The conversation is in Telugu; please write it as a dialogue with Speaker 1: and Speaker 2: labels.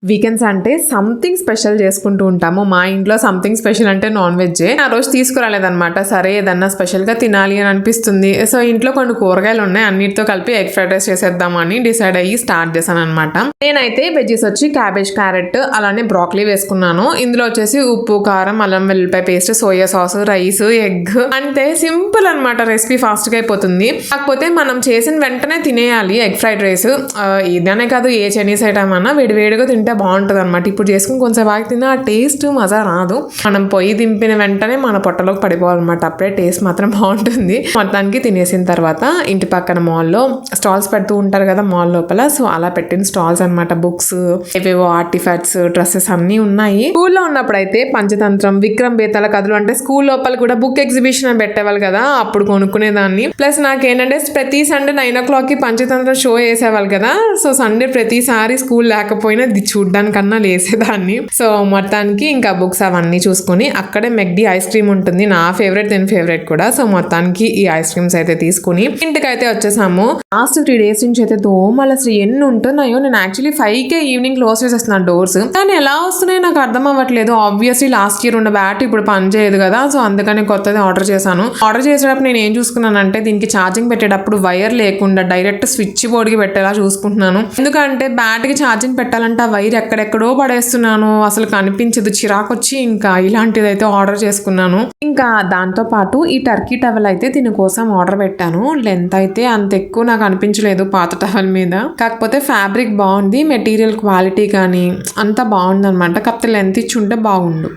Speaker 1: వీకెండ్స్ అంటే సంథింగ్ స్పెషల్ చేసుకుంటూ ఉంటాము. మా ఇంట్లో సంథింగ్ స్పెషల్ అంటే నాన్ వెజ్జే. ఆ రోజు తీసుకురాలేదనమాట. సరే ఏదన్నా స్పెషల్గా తినాలి అని అనిపిస్తుంది. సో ఇంట్లో కొన్ని కూరగాయలు ఉన్నాయి, అన్నిటితో కలిపి ఎగ్ ఫ్రైడ్ రైస్ చేసేద్దామని డిసైడ్ అయ్యి స్టార్ట్ చేశాను అనమాట. నేనైతే వెజ్జెస్ వచ్చి క్యాబేజ్, క్యారెట్, అలానే బ్రాక్లీ వేసుకున్నాను. ఇందులో వచ్చేసి ఉప్పు, కారం, అల్లం వెల్లుల్లిపాయ paste, soya sauce, rice, egg. అంతే సింపుల్ అనమాట. రెసిపీ ఫాస్ట్ గా అయిపోతుంది. కాకపోతే మనం చేసిన వెంటనే తినేయాలి ఎగ్ ఫ్రైడ్ రైస్. ఇదనే కాదు, ఏ చైనీస్ ఐటమ్ అన్నా వేడివేడిగా తింటే బాగుంటుంది అనమాట. ఇప్పుడు చేసుకుని కొంచెం బాగా తిన్నా ఆ టేస్ట్ మజా రాదు. మనం పొయ్యి దింపిన వెంటనే మన పొట్టలోకి పడిపోవాలన్నమాట. అప్పుడే టేస్ట్ మాత్రం బాగుంటుంది. మొత్తానికి తినేసిన తర్వాత ఇంటి పక్కన మాల్లో స్టాల్స్ పెడుతూ ఉంటారు కదా మాల్ లోపల. సో అలా పెట్టిన స్టాల్స్ అనమాట. బుక్స్, ఏవేవో ఆర్టిఫాక్ట్స్, డ్రెస్సెస్ అన్ని ఉన్నాయి. స్కూల్లో ఉన్నప్పుడు అయితే పంచతంత్రం, విక్రమ్ బేతాల కథలు అంటే స్కూల్ లోపల కూడా బుక్ ఎగ్జిబిషన్ అని పెట్టేవాళ్ళు కదా, అప్పుడు కొనుక్కునేదాన్ని. ప్లస్ నాకేంటంటే ప్రతి సండే 9 o'clock పంచతంత్రం షో వేసేవాళ్ళు కదా. సో సండే ప్రతిసారి స్కూల్ లేకపోయినా చూడ్డానికన్నా లేసేదాన్ని. సో మొత్తానికి ఇంకా బుక్స్ అవన్నీ చూసుకొని అక్కడే మెక్డీ ఐస్ క్రీమ్ ఉంటుంది. నా ఫేవరెట్, దీని ఫేవరెట్ కూడా. సో మొత్తానికి ఈ ఐస్ క్రీమ్స్ అయితే తీసుకుని ఇంటికైతే వచ్చేసాము. లాస్ట్ 3 days నుంచి అయితే దోమలు అసలు ఎన్ని ఉంటున్నాయో. నేను యాక్చువల్లీ 5 ఈవినింగ్ క్లోజ్ చేసేస్తున్నాను డోర్స్. కానీ ఎలా వస్తున్నాయో నాకు అర్థం అవ్వట్లేదు. ఆబ్వియస్లీ లాస్ట్ ఇయర్ ఉన్న బ్యాట్ ఇప్పుడు పని చేయదు కదా. సో అందుకని కొత్తది ఆర్డర్ చేశాను. ఆర్డర్ చేసేటప్పుడు నేను ఏం చూసుకున్నానంటే దీనికి ఛార్జింగ్ పెట్టేటప్పుడు వైర్ లేకుండా డైరెక్ట్ స్విచ్ బోర్డ్కి పెట్టేలా చూసుకుంటున్నాను. ఎందుకంటే బ్యాట్కి ఛార్జింగ్ పెట్టాలంటే ఆ వైర్ ఎక్కడెక్కడో పడేస్తున్నాను, అసలు కనిపించదు. చిరాకు వచ్చి ఇంకా ఇలాంటిది అయితే ఆర్డర్ చేసుకున్నాను. ఇంకా దాంతో పాటు ఈ టర్కీ టవల్ అయితే దీనికోసం ఆర్డర్ పెట్టాను. లెంత్ అయితే అంత ఎక్కువ నాకు అనిపించలేదు పాత టవల్ మీద. కాకపోతే ఫ్యాబ్రిక్ బాగుంది, మెటీరియల్ క్వాలిటీ కానీ అంతా బాగుంది అనమాట. కాకపోతే లెంత్ ఇచ్చి ఉంటే బాగుండు.